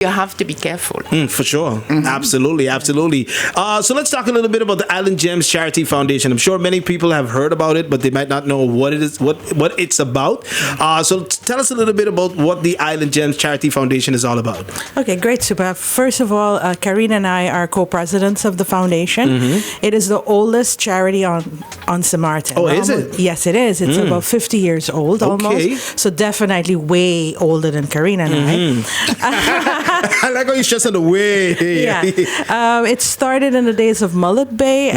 you have to be careful. For sure. Absolutely. So let's talk a little bit about the Island Gems Charity Foundation. I'm sure many people have heard about it, but they might not know what it is, what it's about. So tell us a little bit about what the Island Gems Charity Foundation is all about. Okay, great, Suppa. First of all, Karine and I are co-presidents of the foundation. It is the oldest charity on St.Maarten. Oh, is it? Yes, it is. It's about 50 years old almost. So definitely way older than Karine and I. I like how you stress on the way. It started in the days of Mullet Bay.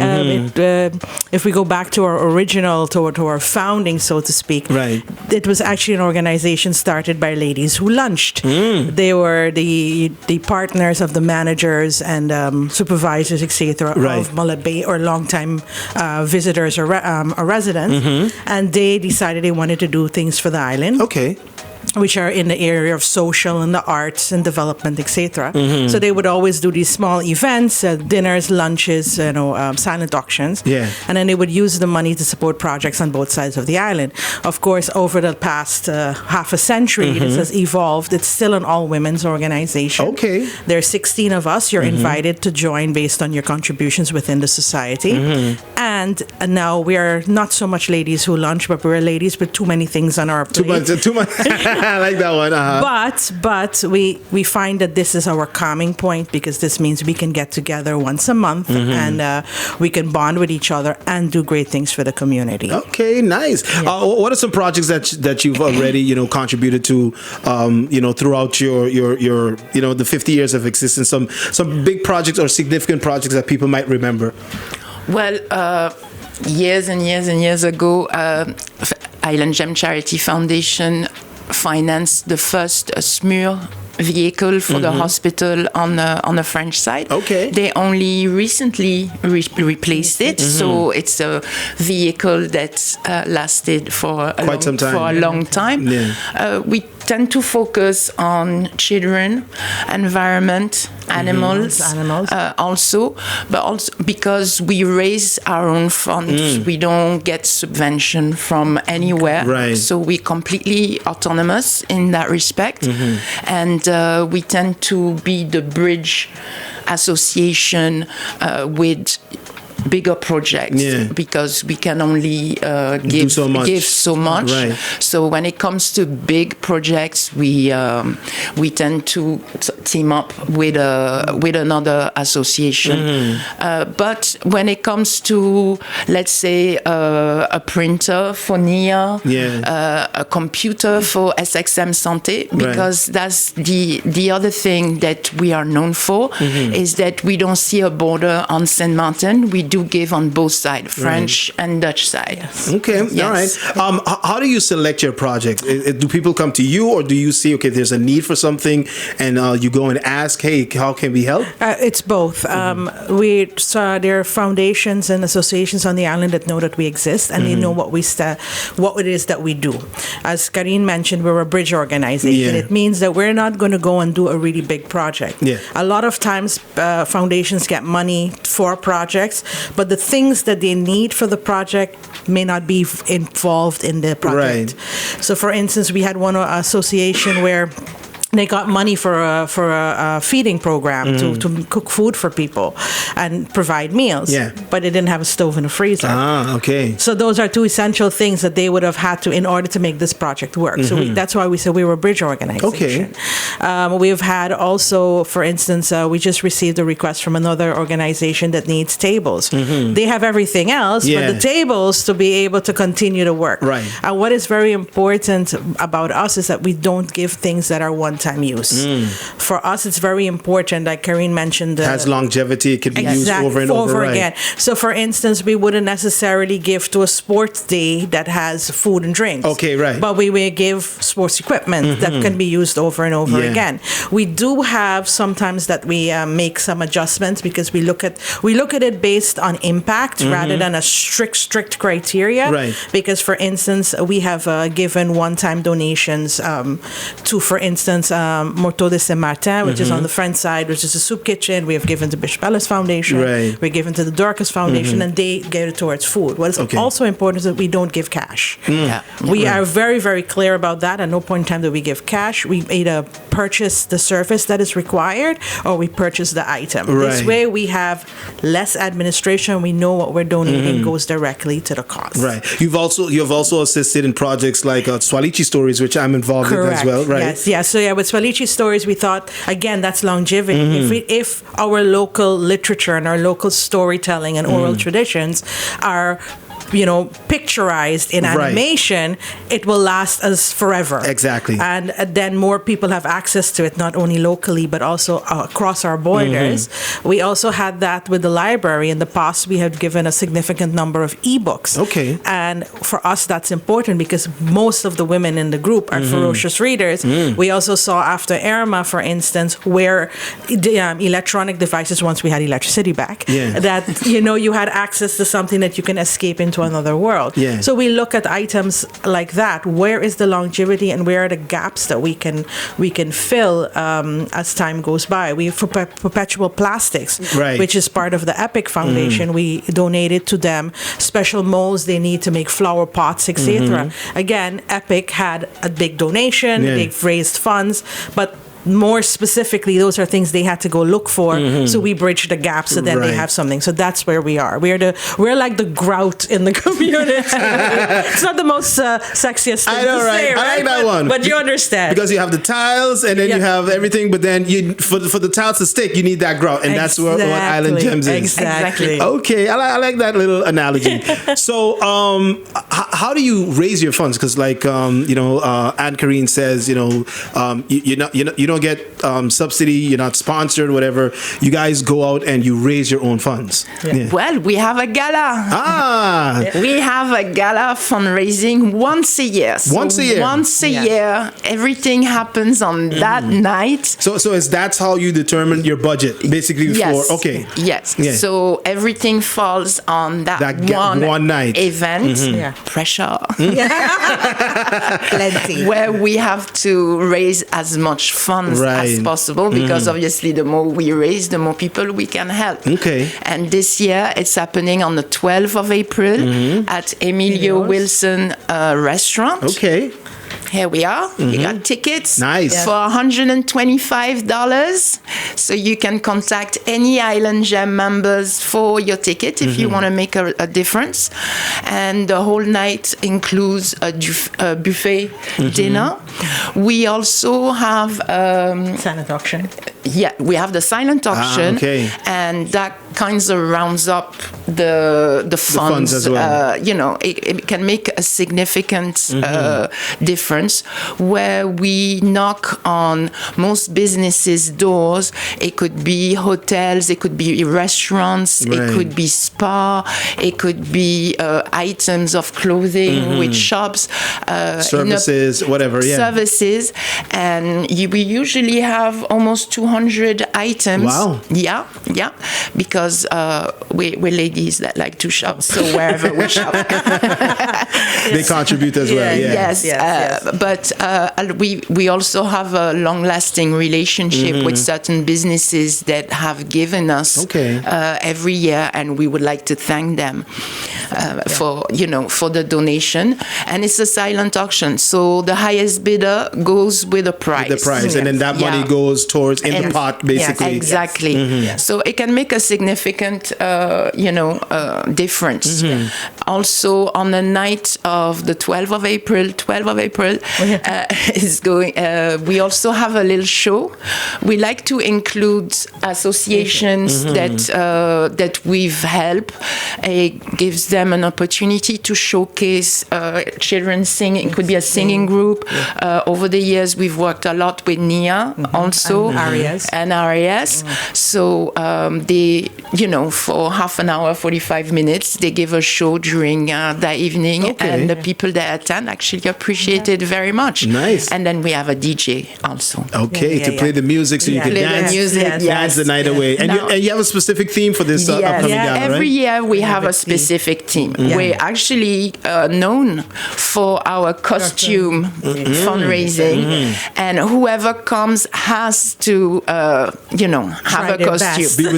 If we go back to our original, to our founding, so to speak, it was actually an organization started by ladies who lunched. They were the partners of the managers and supervisors, etc., of Mullet Bay, or longtime visitors or residents, and they decided they wanted to do things for the island. Okay. Which are in the area of social and the arts and development, etc. So they would always do these small events, dinners, lunches, silent auctions. And then they would use the money to support projects on both sides of the island. Of course, over the past half a century, this has evolved. It's still an all-women's organization. Okay. There are 16 of us. You're invited to join based on your contributions within the society. And now we are not so much ladies who lunch, but we're ladies with too many things on our plate. Too much. I like that one. But we find that this is our calming point, because this means we can get together once a month and we can bond with each other and do great things for the community. Okay, nice. What are some projects that you've already contributed to throughout your the 50 years of existence? Some big projects or significant projects that people might remember. Well, years and years and years ago, Island Gem Charity Foundation financed the first SMUR vehicle for the hospital on the French side. Okay. They only recently replaced it, so it's a vehicle that lasted for a long time. We tend to focus on children, environment, animals. Also because we raise our own funds. We don't get subvention from anywhere, so we're completely autonomous in that respect. And we tend to be the bridge association with bigger projects, because we can only give so much. So when it comes to big projects, we tend to team up with another association. But when it comes to, let's say, a printer for NIA, a computer for SXM Santé, because that's the other thing that we are known for, is that we don't see a border on St.Maarten. We do give on both sides, French and Dutch side. Okay, all right. How do you select your project? Do people come to you, or do you see, okay, there's a need for something, and you go and ask, hey, how can we help? It's both. There are foundations and associations on the island that know that we exist, and they know what it is that we do. As Karine mentioned, we're a bridge organization. It means that we're not going to go and do a really big project. A lot of times, foundations get money for projects, but the things that they need for the project may not be involved in the project. So, for instance, we had one association where they got money for a feeding program to cook food for people and provide meals. But they didn't have a stove and a freezer. Okay. So those are two essential things that they would have had to in order to make this project work. So that's why we said we were a bridge organization. We've had also, for instance, we just received a request from another organization that needs tables. They have everything else, but the tables to be able to continue to work. And what is very important about us is that we don't give things that are one-time use. For us, it's very important, like Karine mentioned. It has longevity. It can be used over and over again. So, for instance, we wouldn't necessarily give to a sports day that has food and drinks. But we will give sports equipment that can be used over and over again. We do have sometimes that we make some adjustments, because we look at it based on impact rather than a strict criteria. Because, for instance, we have given one-time donations to, for instance, Morteau de St.Maarten, which is on the French side, which is a soup kitchen. We have given to Bishop Ellis Foundation. Right. We're given to the Dorcas Foundation, and they give it towards food. What is also important is that we don't give cash. We are very, very clear about that. At no point in time do we give cash. We either purchase the service that is required or we purchase the item. Right. This way we have less administration. We know what we're donating goes directly to the cause. Right. You have also assisted in projects like Swalichi Stories, which I'm involved in as well, right? Yes. Yeah. So with Swalichi Stories, we thought, again, that's longevity. If our local literature and our local storytelling and oral traditions are picturized in animation, it will last us forever. Exactly. And then more people have access to it, not only locally, but also across our borders. We also had that with the library. In the past, we had given a significant number of ebooks. Okay. And for us, that's important because most of the women in the group are ferocious readers. We also saw after Irma, for instance, where the electronic devices, once we had electricity back, that, you had access to something that you can escape into another world. Yeah. So we look at items like that. Where is the longevity and where are the gaps that we can fill as time goes by? We for Perpetual Plastics, which is part of the EPIC Foundation. We donated to them special molds they need to make flower pots, etc. Again, EPIC had a big donation. They've raised funds, but more specifically, those are things they had to go look for. So we bridge the gap so then they have something. So that's where we are. We're like the grout in the community. It's not the most sexiest thing to say, right? I like that one. But you understand. Because you have the tiles and then you have everything, but then for the tiles to stick, you need that grout. And that's what Island Gems is. Exactly. Okay, I like that little analogy. So how do you raise your funds? Because Anne Karine says, you don't get subsidy, you're not sponsored, whatever. You guys go out and you raise your own funds. Well, we have a gala. We have a gala fundraising once a year. Once a year, everything happens on that night. So that's how you determine your budget, basically. Yes. So everything falls on that one night event. Pressure. Plenty. Where we have to raise as much funds as possible, because obviously the more we raise, the more people we can help. Okay. And this year it's happening on the 12th of April at Emilio Wilson restaurant. Okay. Here we are. You got tickets for $125. So you can contact any Island Gem members for your ticket if you want to make a difference. And the whole night includes a buffet dinner. We also have silent auction. Yeah, we have the silent auction, and that kind of rounds up the funds as well. It can make a significant difference where we knock on most businesses' doors. It could be hotels, it could be restaurants, it could be spa, it could be items of clothing with shops, services, services, and we usually have almost 200 items. Wow. Yeah, because we're ladies that like to shop, so wherever we shop, they contribute as well. Yes. But we also have a long-lasting relationship with certain businesses that have given us every year, and we would like to thank them for the donation. And it's a silent auction, so the highest bidder goes with a prize. And then that money goes towards the pot, basically. Yes, exactly. So it can make a significant, difference. Also, on the night of the 12th of April, is going. We also have a little show. We like to include associations that we've helped. It gives them an opportunity to showcase children singing. It could be a singing group. Over the years, we've worked a lot with NIA also and Arias. So they, for half an hour, 45 minutes, they give a show during the evening, and the people that attend actually appreciate it very much. Nice. And then we have a DJ also. Okay, to play the music so you can dance the night away. And you have a specific theme for this upcoming gala, right? Every year we have a specific theme. We're actually known for our costume fundraising, and whoever comes has to, have a costume.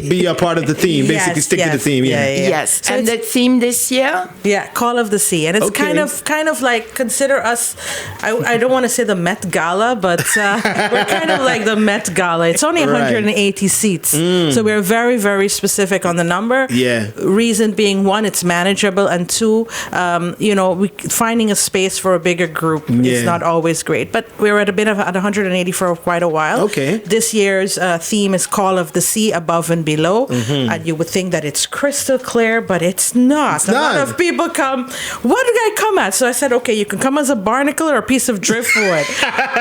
Be a part of the theme, basically stick to the theme. Yes. So and the theme this year? Yeah, Call of the Sea. And it's kind of like, consider us, I don't want to say the Met Gala, but we're kind of like the Met Gala. It's only 180 seats. So we're very, very specific on the number. Yeah. Reason being, one, it's manageable, and two, finding a space for a bigger group is not always great. But we're at 180 for quite a while. Okay. This year's theme is Call of the Sea, Above and Below. And you would think that it's crystal clear, but it's not. A lot of people come, what did I come as? So I said, okay, you can come as a barnacle or a piece of driftwood.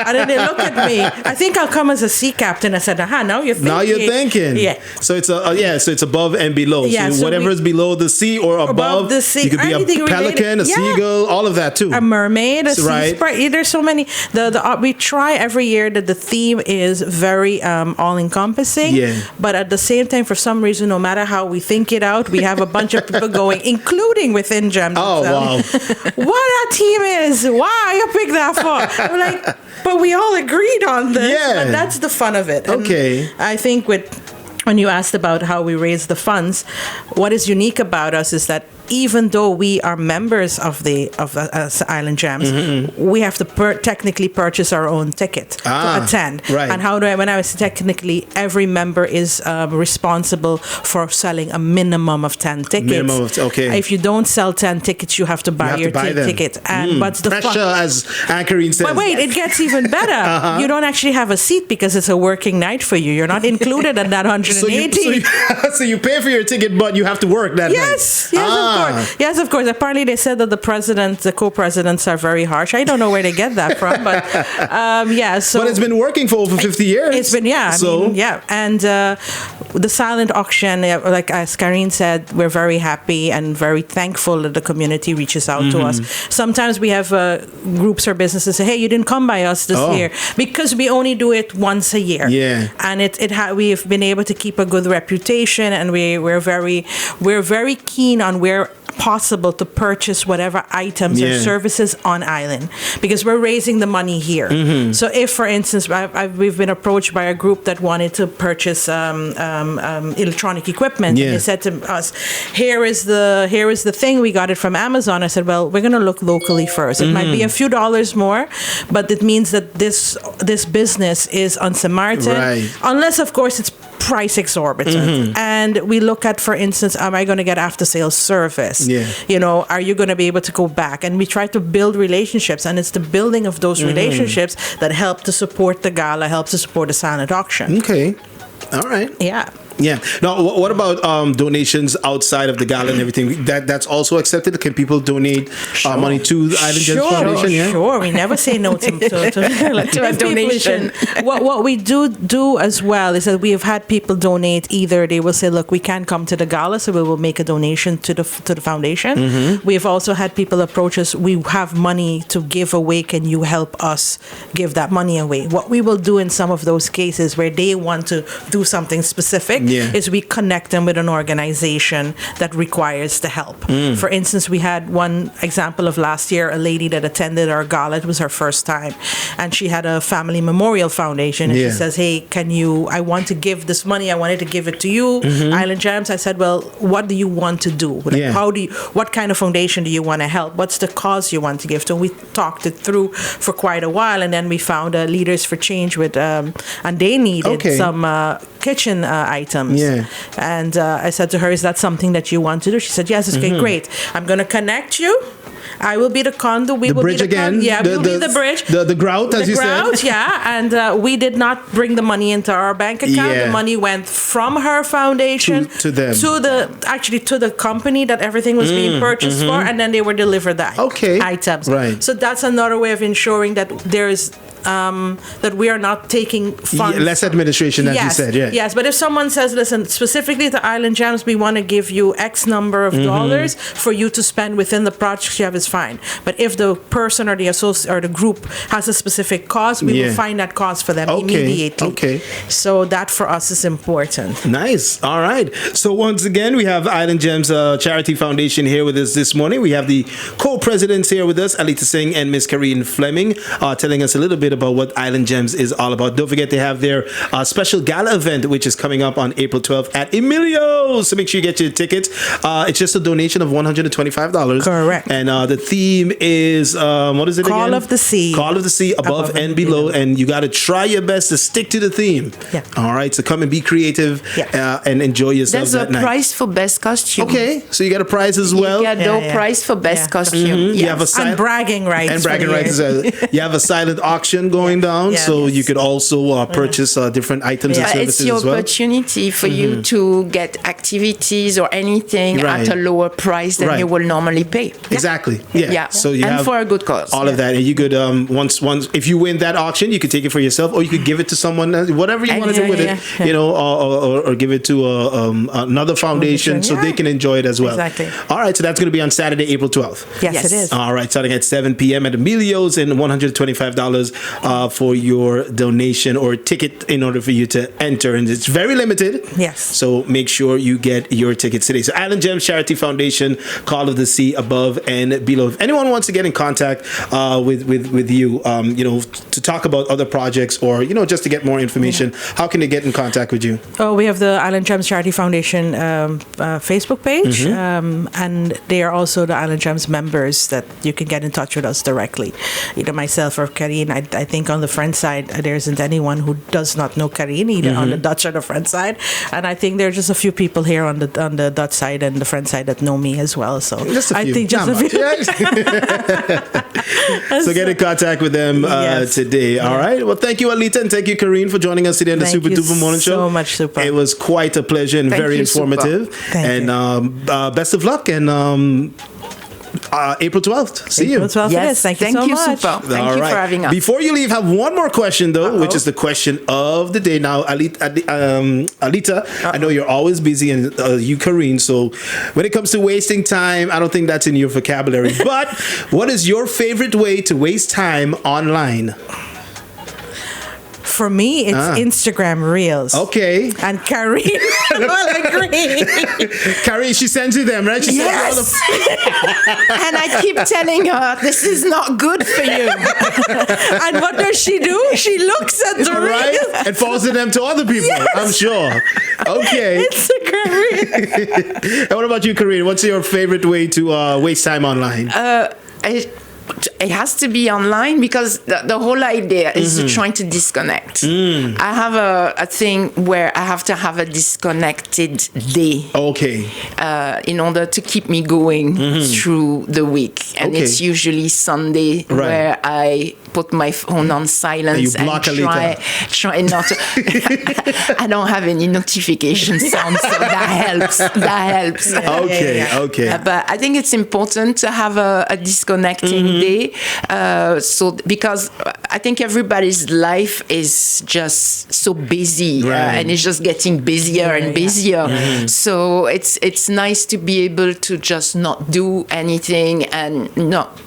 And then they look at me. I think I'll come as a sea captain. I said, now you're thinking. Now you're thinking. Yeah. So it's so it's above and below. Yeah, so whatever is below the sea or above the sea, you could be a pelican, a seagull, all of that too. A mermaid, a sea sprite. There's so many. We try every year that the theme is very all-encompassing. Yeah. But at the same time, for some reason, no matter how we think it out, we have a bunch of people going, including within GEMS. Oh, wow. What that team is? Why you pick that for? I'm like, but we all agreed on this. Yeah. And that's the fun of it. Okay. And I think when you asked about how we raise the funds, what is unique about us is that even though we are members of the Island Gems, we have to technically purchase our own ticket to attend. Right. And when I was technically, every member is responsible for selling a minimum of 10 tickets. If you don't sell 10 tickets, you have to buy your ticket. And but the pressure, as Ankarine says. But wait, it gets even better. You don't actually have a seat because it's a working night for you. You're not included in that 180. So you pay for your ticket, but you have to work that night. Yes, Yes, of course. Apparently, they said that the co-presidents are very harsh. I don't know where they get that from, but So, but it's been working for over 50 years. It's been, and the silent auction, like as Karine said, we're very happy and very thankful that the community reaches out to us. Sometimes we have groups or businesses say, "Hey, you didn't come by us this year," because we only do it once a year. Yeah, and we've been able to keep a good reputation, and we're very keen on where possible to purchase whatever items or services on island, because we're raising the money here. So if, for instance, we've been approached by a group that wanted to purchase electronic equipment, and they said to us, here is the thing, we got it from Amazon. I said, well, we're going to look locally first. It might be a few dollars more, but it means that this business is on St.Maarten, unless of course it's price exorbitant. And we look at, for instance, am I going to get after sales service? Are you going to be able to go back? And we try to build relationships, and it's the building of those relationships that help to support the gala, helps to support the silent auction. Okay. All right. Yeah. Yeah. Now, what about donations outside of the gala and everything? That's also accepted? Can people donate money to the Island Gems Foundation? Yeah? Sure. We never say no to a donation. What we do as well is that we have had people donate. Either they will say, look, we can't come to the gala, so we will make a donation to the foundation. We have also had people approach us, we have money to give away, can you help us give that money away? What we will do in some of those cases where they want to do something specific, is we connect them with an organization that requires the help. For instance, we had one example of last year, a lady that attended our gala. It was her first time, and she had a family memorial foundation, and she says, hey, I want to give this money, I wanted to give it to you, Island Gems. I said, well, what do you want to do? What kind of foundation do you want to help? What's the cause you want to give to? We talked it through for quite a while, and then we found Leaders for Change and they needed some kitchen items. And I said to her, is that something that you want to do? She said, yes. It's okay, great. I'm going to connect you. I will be the conduit. We will be the bridge. We'll be the bridge. The grout, as you said. And we did not bring the money into our bank account. The money went from her foundation to them. To the company that everything was being purchased for, and then they were delivered the items. Right. So that's another way of ensuring that there is that we are not taking funds. Less administration, as you said. Yeah. Yes, but if someone says, listen, specifically to Island Gems, we want to give you X number of dollars for you to spend within the project you have, is fine. But if the person or the associate or the group has a specific cause, we will find that cause for them immediately. Okay. So that for us is important. Nice. All right. So once again, we have Island Gems Charity Foundation here with us this morning. We have the co-presidents here with us, Alita Singh and Miss Karine Fleming, telling us a little bit about what Island Gems is all about. Don't forget they have their special gala event, which is coming up on April 12th at Emilio's. So make sure you get your tickets. It's just a donation of $125. Correct. And the theme is, what is it again? Call of the Sea. Call of the Sea, above and below. And you got to try your best to stick to the theme. Yeah. All right. So come and be creative and enjoy yourself that night. There's a prize for best costume. Okay. So you got a prize as well? You get no prize for best costume. Yes. You have a and bragging rights. And bragging rights. You have a silent auction going down. So you could also purchase different items and services it's your as well. Opportunity for you to get activities or anything at a lower price than you will normally pay. Exactly. Yeah. So you have for a good cause. All of that, and you could once if you win that auction, you could take it for yourself, or you could give it to someone, whatever you want to do with it, you know, or give it to another foundation so they can enjoy it as well. Exactly. All right. So that's going to be on Saturday, April 12th. Yes, it is. All right. Starting at 7 p.m. at Emilio's, and $125 for your donation or ticket in order for you to enter, and it's very limited. Yes. So make sure you get your tickets today. So Island Gems Charity Foundation, Call of the Sea, above and below. If anyone wants to get in contact with you, you know, to talk about other projects or, you know, just to get more information, how can they get in contact with you? Oh, we have the Island Gems Charity Foundation Facebook page, and they are also the Island Gems members that you can get in touch with us directly. Either myself or Karine. I think on the French side, there isn't anyone who does not know Karine, either on the Dutch or the French side. And I think there are just a few people here on the Dutch side and the French side that know me as well. So just a few. I think just a few. So get in contact with them today. All right. Well, thank you, Alita, and thank you, Karine, for joining us today on the Super Duper Morning Show. So much, Suppa. It was quite a pleasure and very informative. Thank you. Best of luck, and April 12th. See you. April 12th it is. Thank you so much. Suppa. Thank you for having us. Before you leave, I have one more question, though, which is the question of the day. Now, Alita, I know you're always busy, and you, Karine, so when it comes to wasting time, I don't think that's in your vocabulary. But what is your favorite way to waste time online? For me, it's Instagram Reels. Okay. And Karine will agree. Karine, she sends you them, right? She sends you all the and I keep telling her, this is not good for you. And what does she do? She looks at the Reels. And forwards them to other people, I'm sure. Okay. Instagram Reels. And what about you, Karine? What's your favorite way to waste time online? It has to be online because the whole idea is trying to disconnect. I have a thing where I have to have a disconnected day. Okay. In order to keep me going through the week. And it's usually Sunday where I put my phone on silence and try not to. I don't have any notification sounds, so that helps. Okay. But I think it's important to have a disconnecting day. So because I think everybody's life is just so busy and it's just getting busier and busier. So it's nice to be able to just not do anything and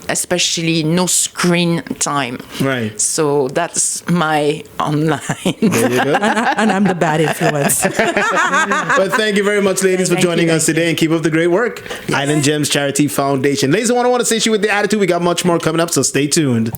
especially no screen time. Right. So that's my online. There you go. and I'm the bad influence. But thank you very much, ladies, for joining us today, and keep up the great work. Yes. Island Gems Charity Foundation. Ladies and gentlemen, I want to say you with the attitude. We got much more coming up, so stay tuned.